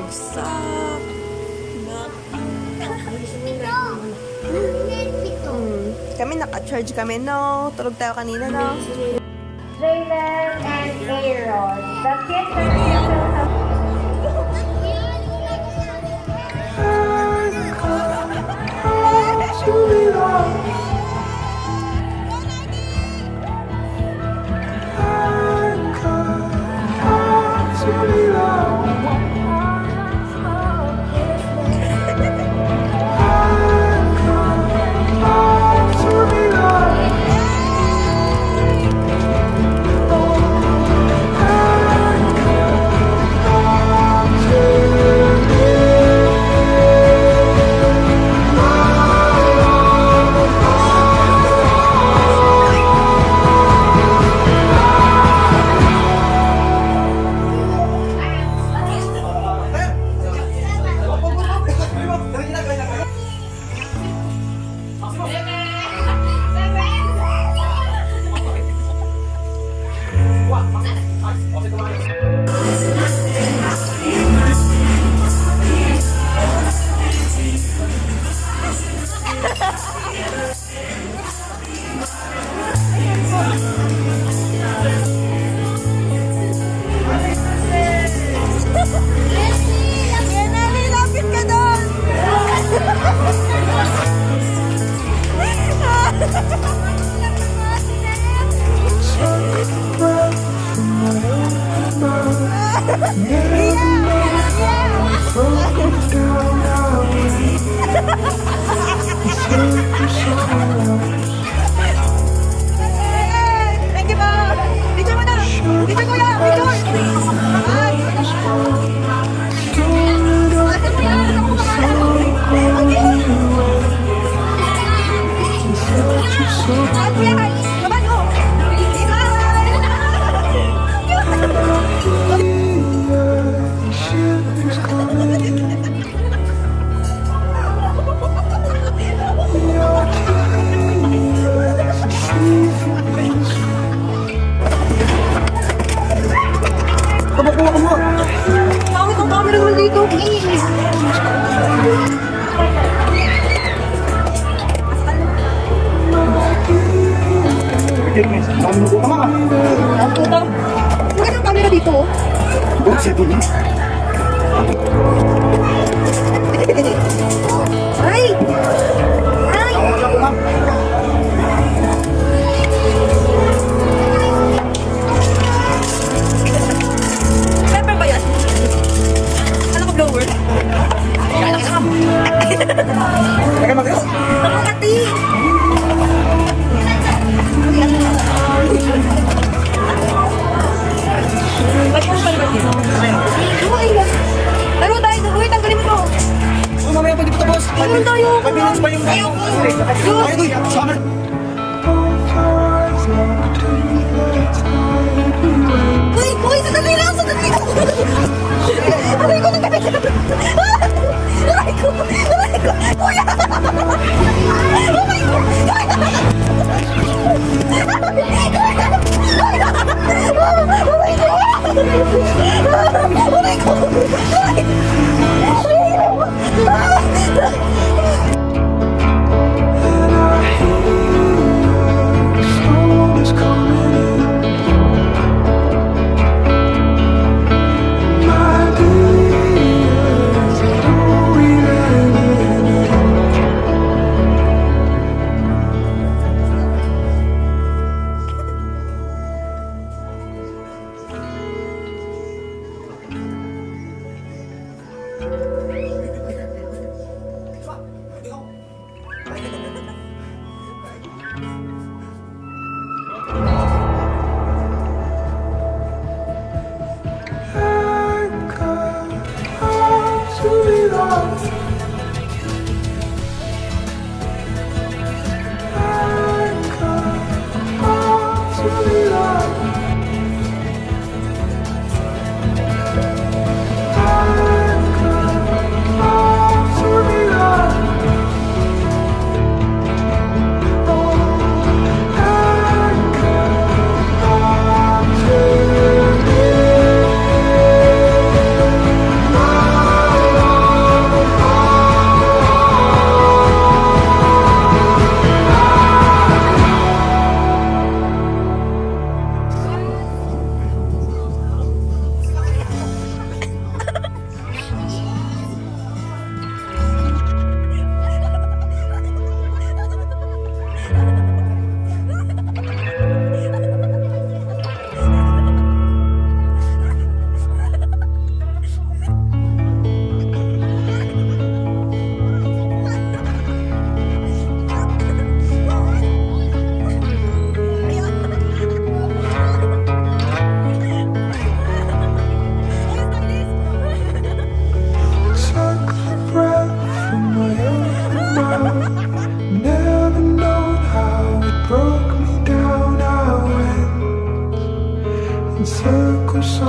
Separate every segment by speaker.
Speaker 1: Bagsak. Kami naka-charge kami, no? Tulog tayo kanina, no?
Speaker 2: Jalen and Aaron. The kids are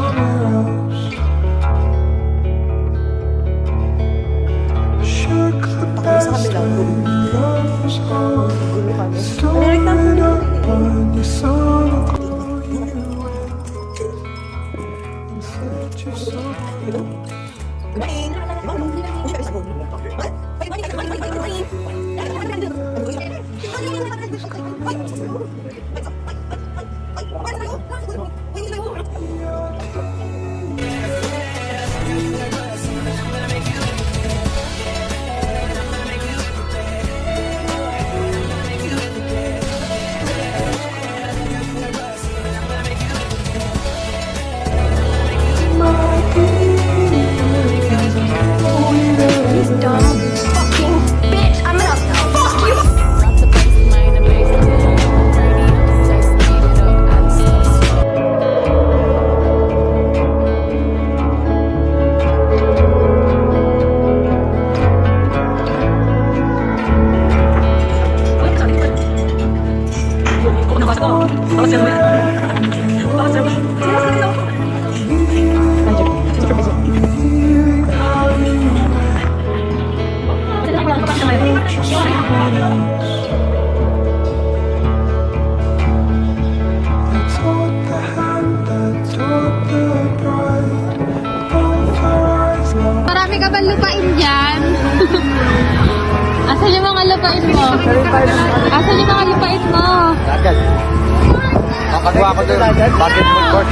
Speaker 3: somewhere else. Shook the
Speaker 1: Ako sa kabilang room.
Speaker 3: bells on.
Speaker 1: Gulo kami.
Speaker 3: Stood up on your son. And said you're so
Speaker 4: Marami ka bang lupain dyan? Asan yung mga lupain mo? Asan yung mga lupain mo?
Speaker 5: Agad. Nakagawa ko doon. Basketball court.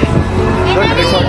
Speaker 5: Doon, resort.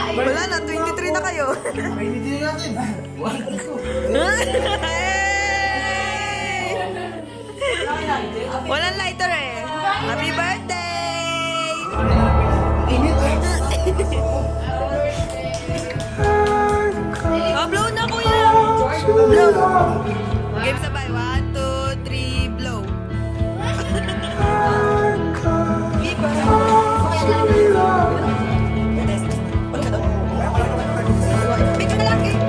Speaker 1: Wala na, 23 na kayo.
Speaker 5: Hindi natin.
Speaker 1: Hey! Walang lighter eh. Happy birthday! Oh, blow na kuya! Blow! Game sabay. 1, 2, 3, blow. Picture na lang, game.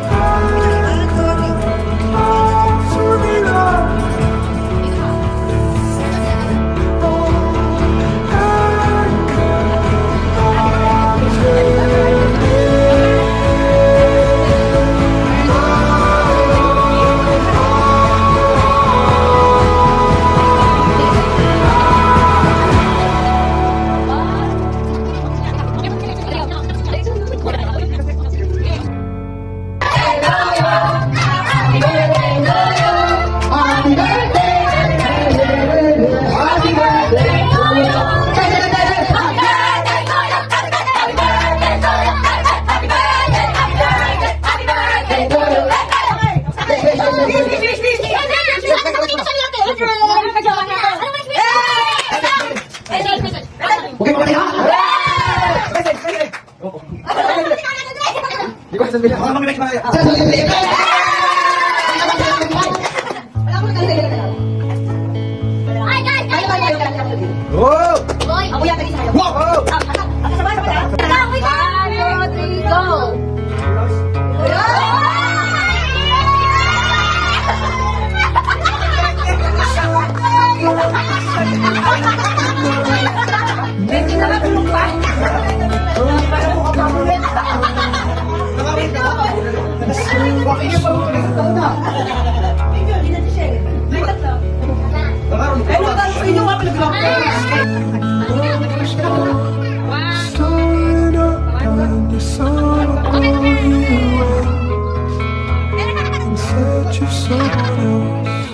Speaker 3: Storing up on your soul in search of someone else.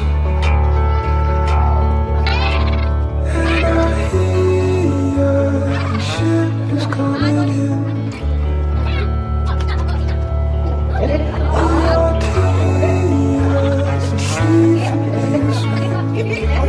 Speaker 3: And I hear the ship is coming in. Our tears are sleeping sweet. And I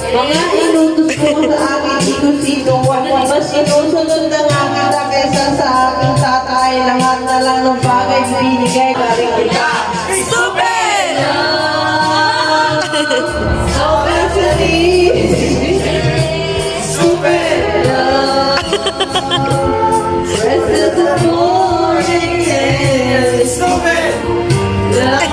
Speaker 6: Mga inutos ko sa akin, di ko sinuwan. Mas sinusunod na nga kita kesa sa aking tatay. Lahat na lang ng bagay binigay galing kita.
Speaker 1: Stupid!
Speaker 6: So actually, stupid love. Rest of the morning and stupid love.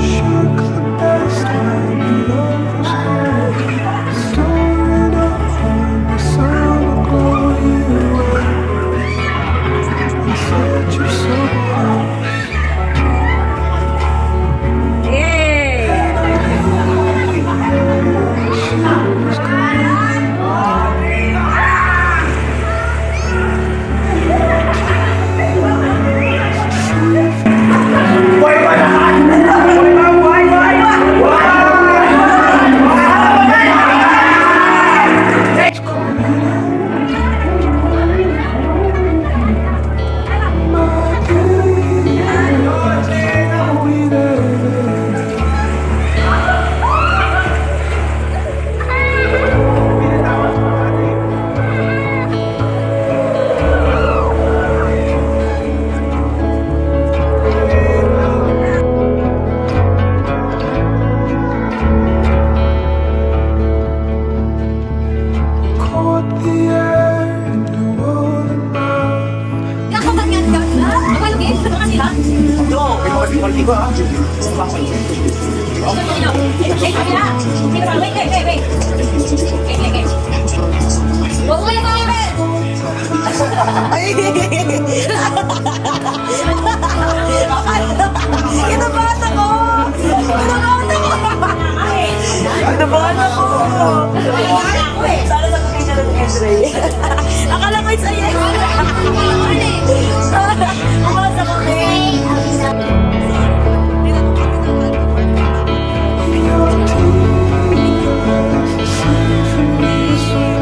Speaker 3: Shook the best when your love was gone. Storing up on the summer glow you went in search of someone else. Caught the air in your warm mouth.
Speaker 1: Kinabahan ako! Sana sagutin siya ng X-ray. Akala ko isa yan. Umasa ko kay.
Speaker 3: Your tears safe in this way.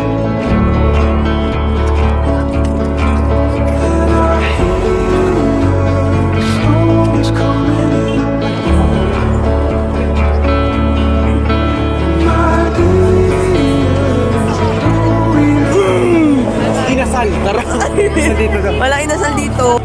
Speaker 3: Then I hear the storm is coming in. My dear, don't we
Speaker 5: Kinasal. Tara. Dito na.
Speaker 1: Wala inasal dito.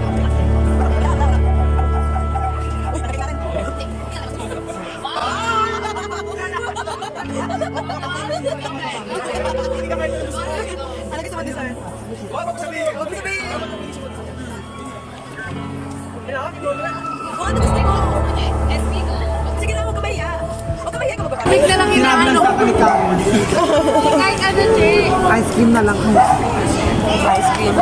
Speaker 1: Sige na, huwag ka mahiya. Huwag ka mahiya, huwag ka mahiya.
Speaker 4: Wait na lang inaano. Kahit ano, Che.
Speaker 5: Ice cream na lang.
Speaker 1: Ice cream.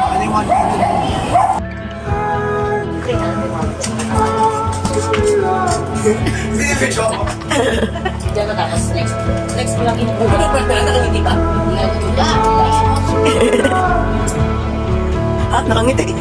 Speaker 1: Ah, nakangiti.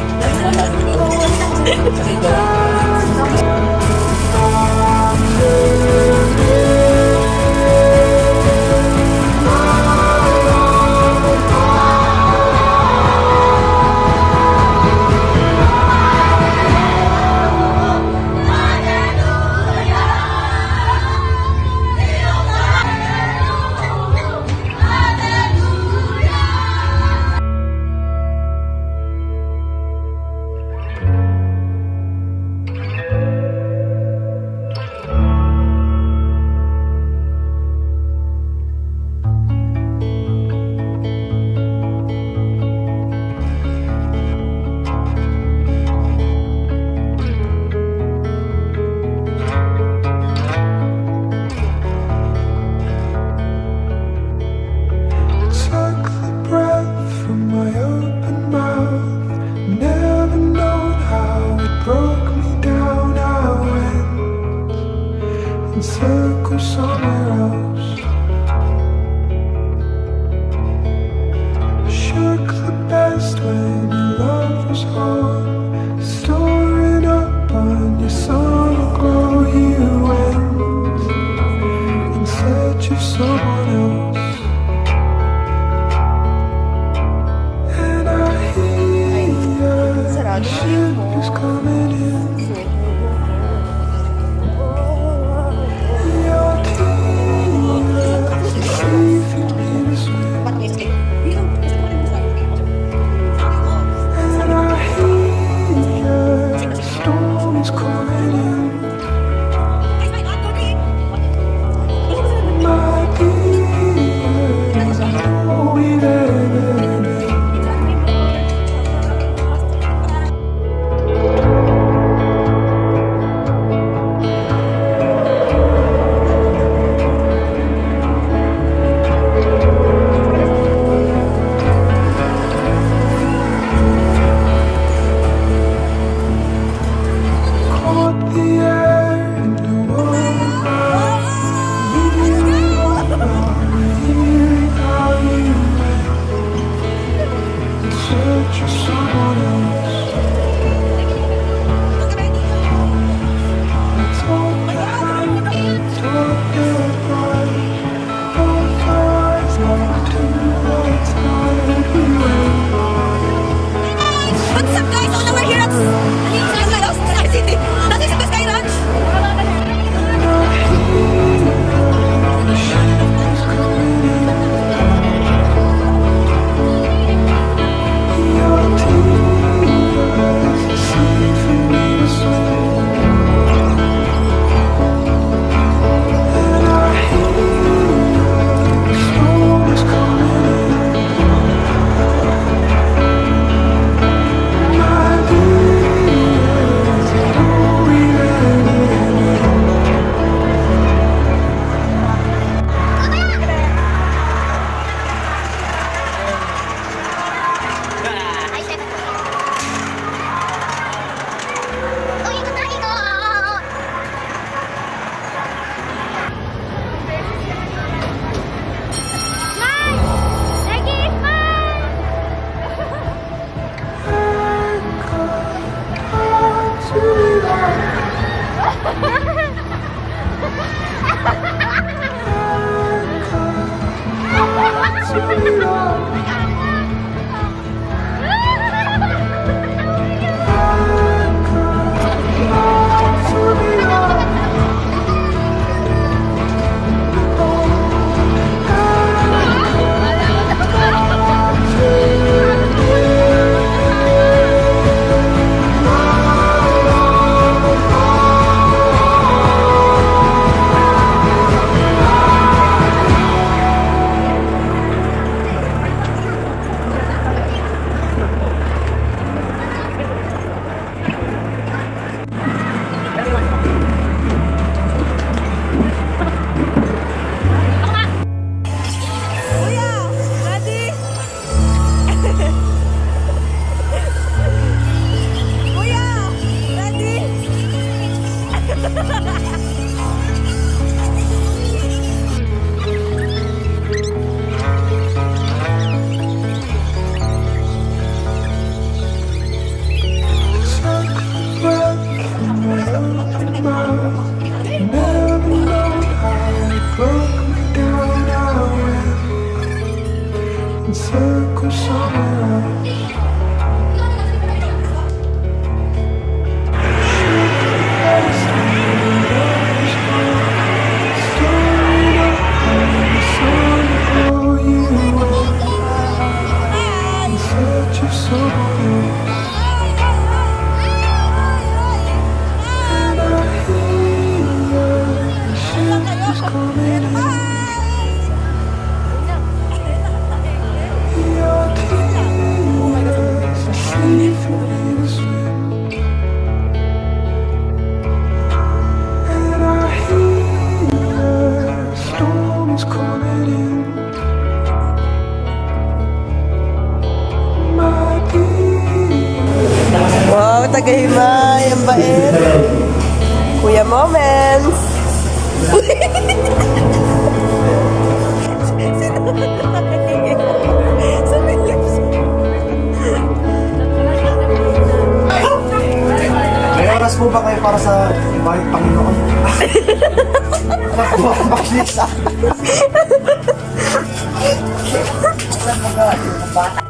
Speaker 3: took the breath from my open mouth. Never known how it broke me down. I went in circles somewhere else. Shook the best when your love was home. Storing up on your summer glow. You went in search of someone else. And I hear the ship is coming in. Your tears safe in me to swim. And I hear the storm is coming in. My dear, don't be there.
Speaker 6: Ay, may, ang bait. Kuya Moments.
Speaker 5: May oras po ba kayo para sa bahay Panginoon? Bakit
Speaker 1: Bye-bye. Bye-bye.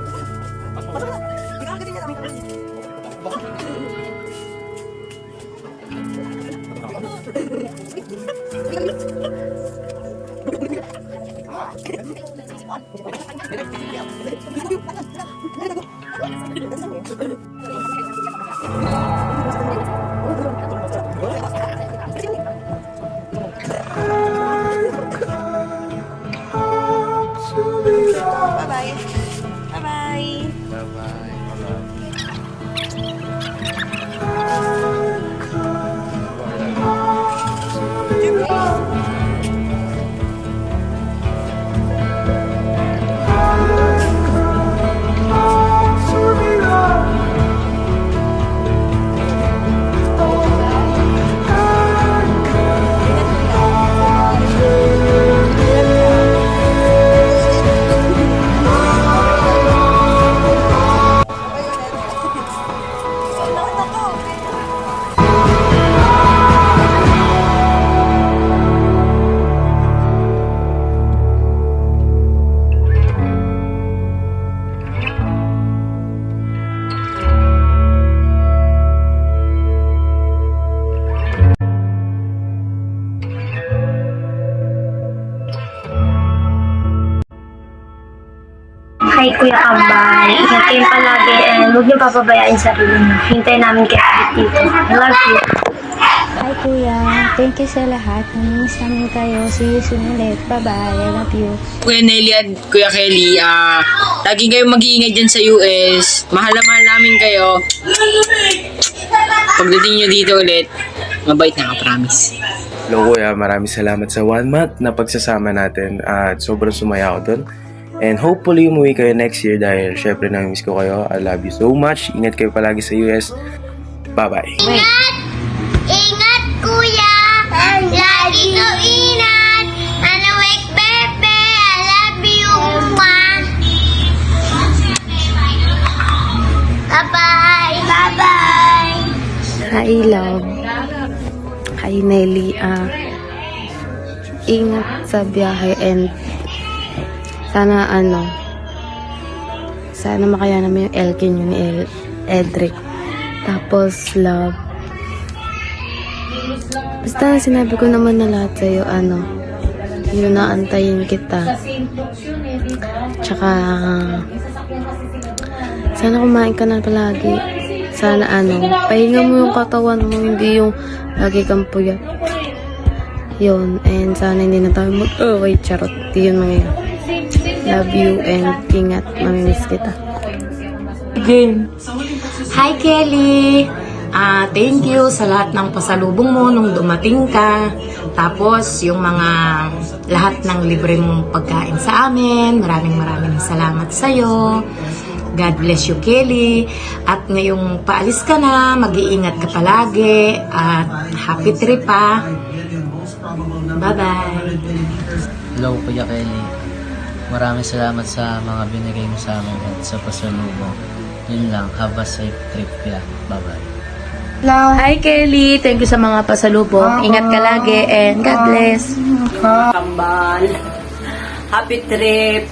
Speaker 2: Hi, Kuya Kambal. Ingat kayo palagi and huwag niyo papabayaan yung sarili niyo. Hintayin namin kayo dito. I love you.
Speaker 4: Hi Kuya, thank you sa lahat. Namimiss namin kayo. See you soon ulit. Bye-bye. I love you.
Speaker 7: Kuya Nelly at Kuya Kelly, lagi kayong mag-iingay dyan sa US. Mahal na mahal namin kayo. Pagdating nyo dito ulit, mabait na ka, promise.
Speaker 8: Hello Kuya, maraming salamat sa 1 month na pagsasama natin at sobrang sumaya ako dun. And hopefully umuwi kayo next year dahil syempre nami-miss ko kayo. I love you so much. Ingat kayo palagi sa US. Bye-bye.
Speaker 9: Ingat, Kuya! Lagi ko ingat! Manawik, Pepe! I love you, Juan! Bye-bye! Bye-bye!
Speaker 4: Hi love. Hi Nelly. Ingat sa biyahe and sana makayanan mo yung Elkin yun ni Edric. Tapos love. Basta sinabi ko naman na lahat sa'yo, yun naantayin kita. Tsaka, sana kumain ka na palagi. Sana pahinga mo yung katawan mo, hindi yung lagi kang puyat. Yun, and sana hindi na tayo mag-away, charot. Yun mga yun. Love you and ingat, mamimiss kita.
Speaker 10: Hi Kelly! Thank you sa lahat ng pasalubong mo nung dumating ka. Tapos yung mga lahat ng libre mong pagkain sa amin. Maraming salamat sa'yo. God bless you, Kelly. At ngayong paalis ka na, mag-iingat ka palagi. At happy trip pa. Bye-bye.
Speaker 11: Hello, Kuya Kelly. Maraming salamat sa mga binigay mo sa amin at sa pasalubong. Yun lang, have a safe trip ya. Bye-bye.
Speaker 10: Hello. Hi Kelly, thank you sa mga pasalubong. Ingat ka lagi and God bless.
Speaker 6: Kambal. Happy trip.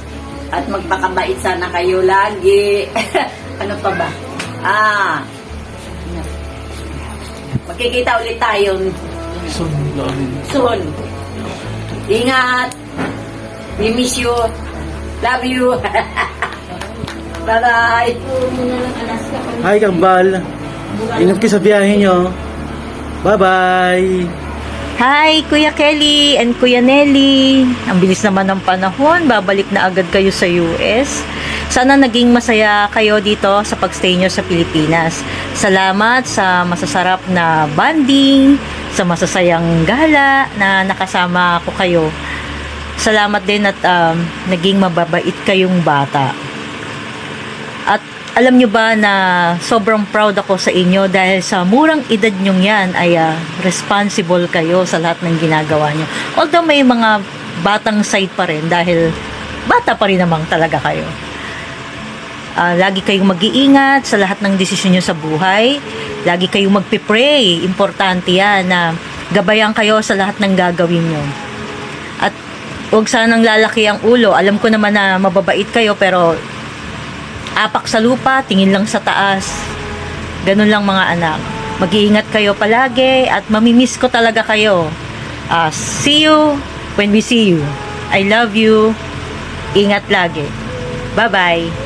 Speaker 6: At magpakabait sana kayo lagi. Ano pa ba? Magkikita ulit tayo. Soon. Ingat. We miss you. Love you. Bye-bye.
Speaker 5: Hi, Kambal. Ingat kayo sa biyahe nyo. Bye-bye.
Speaker 12: Hi, Kuya Kelly and Kuya Nelly. Ang bilis naman ng panahon. Babalik na agad kayo sa US. Sana naging masaya kayo dito sa pagstay nyo sa Pilipinas. Salamat sa masasarap na bonding, sa masasayang gala na nakasama ko kayo. Salamat din at naging mababait kayong bata. At alam nyo ba na sobrang proud ako sa inyo dahil sa murang edad nyong yan ay responsible kayo sa lahat ng ginagawa nyo. Although may mga batang side pa rin dahil bata pa rin naman talaga kayo. Lagi kayong mag-iingat sa lahat ng desisyon nyo sa buhay. Lagi kayong magpipray. Importante yan na gabayan kayo sa lahat ng gagawin nyo. At huwag sanang lalaki ang ulo. Alam ko naman na mababait kayo pero apak sa lupa, tingin lang sa taas. Ganun lang mga anak. Mag-iingat kayo palagi at mamimiss ko talaga kayo. See you when we see you. I love you. Ingat lagi. Bye-bye.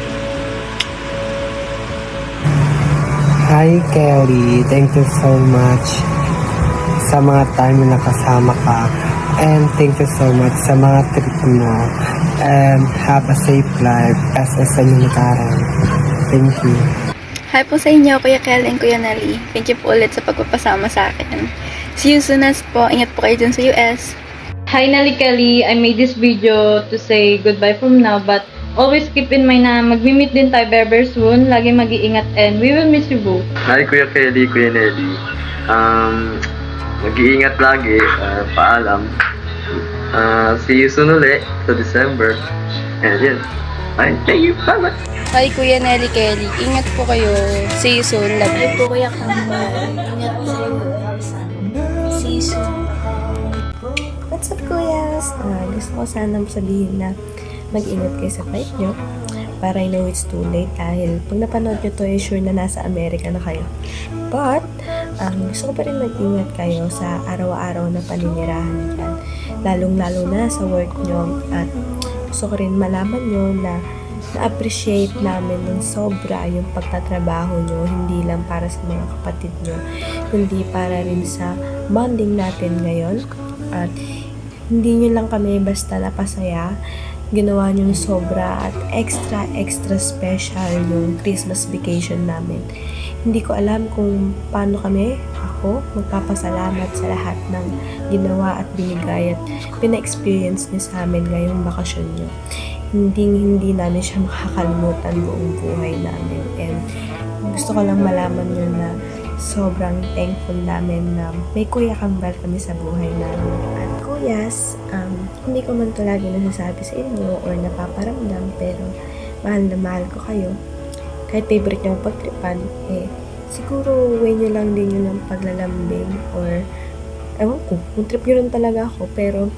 Speaker 13: Hi Kelly, thank you so much sa mga time na nakasama ka. And thank you so much sa mga trip mo. And have a safe life as a sanitaran. Thank you.
Speaker 14: Hi po sa inyo, Kuya Kel and Kuya Nelly. Thank you po ulit sa pagpapasama sa akin. See you soon po. Ingat po kayo dun sa US.
Speaker 15: Hi Nelly Kelly, I made this video to say goodbye from now, but always keep in mind na magmi-meet din tayo very soon. Lagi mag-iingat and we will miss you both.
Speaker 5: Hi Kuya Kelly, Kuya Nelly. Mag-iingat lagi. Paalam. See you soon ulit sa December. And yun. Bye. Thank you. Bye-bye.
Speaker 14: Hi Kuya Nelly Kelly. Ingat po kayo. See you soon. Love you.
Speaker 2: Hi po Kuya Kambal. Ingat po sa iyo. See you soon. What's up Kuyas? Gusto ko sana sabihin na mag-ingat kayo sa flight nyo. Para I know it's too late dahil pag napanood nyo to, sure na nasa Amerika na kayo. But, gusto ko pa rin mag-ingat kayo sa araw-araw na paninirahan dyan. Lalong-lalo na sa work nyo. At gusto ko rin malaman nyo na na-appreciate namin ng sobra yung pagtatrabaho nyo. Hindi lang para sa mga kapatid nyo, kundi para rin sa bonding natin ngayon. At hindi nyo lang kami basta napasaya. Ginawa nyo sobra at extra special yung Christmas vacation namin. Hindi ko alam kung paano ako magpapasalamat sa lahat ng ginawa at binigay at pina-experience nyo sa amin ngayong bakasyon nyo. Hindi namin siya makakalimutan buong buhay namin. And gusto ko lang malaman nyo na sobrang thankful namin na may Kuya Kambal kami sa buhay namin. At Kuyas, hindi ko man to lagi nasasabi sa inyo or napaparamdam, pero mahal na mahal ko kayo. Kahit favorite nyo pagtripan, siguro way nyo lang din yun ng paglalambing or ewan ko, kung trip nyo rin talaga ako, pero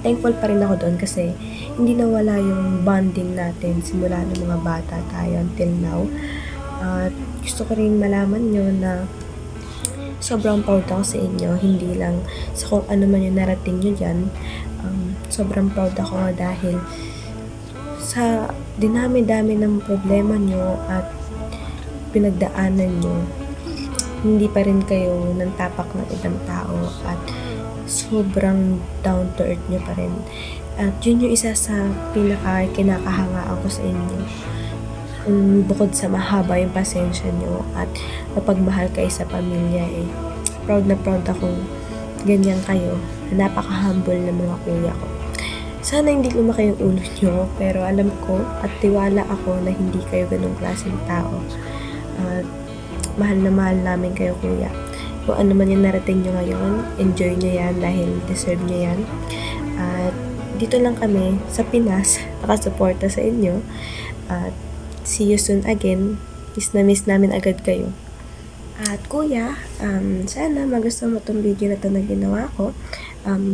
Speaker 2: thankful pa rin ako doon kasi hindi nawala yung bonding natin simula ng mga bata tayo until now. At gusto ko rin malaman nyo na sobrang proud ako sa inyo, hindi lang sa kung ano man yung narating nyo dyan. Sobrang proud ako dahil sa dinami-dami ng problema nyo at pinagdaanan nyo, hindi pa rin kayo nantapak ng ibang tao at sobrang down to earth nyo pa rin. At yun yung isa sa kinakahangaan ko sa inyo. Bukod sa mahaba yung pasensya nyo at mapagmahal kayo sa pamilya, proud na proud akong ganyan kayo. Napaka-humble ng mga kuya ko. Sana hindi lumaki yung ulo nyo, pero alam ko at tiwala ako na hindi kayo ganung klaseng tao. At mahal na mahal namin kayo kuya. Kung ano man yung narating nyo ngayon, enjoy nyo yan dahil deserve nyo yan. At dito lang kami sa Pinas, nakasuporta sa inyo. At see you soon again. Miss namin agad kayo. At kuya, sana magustuhan mo itong video na ito na ginawa ko.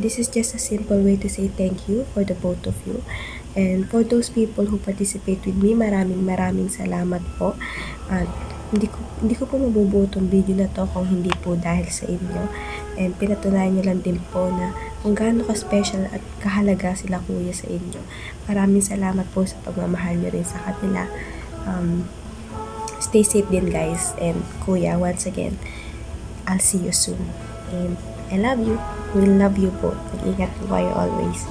Speaker 2: This is just a simple way to say thank you for the both of you. And for those people who participate with me, maraming salamat po. At hindi ko po mabubuo itong video na to kung hindi po dahil sa inyo. And pinatunayan nyo lang din po na kung gaano ka-special at kahalaga sila kuya sa inyo. Maraming salamat po sa pagmamahal nyo rin sa kanila. Stay safe din guys. And kuya, once again, I'll see you soon. And I love you. We love you po. Mag-ingat po kayo always.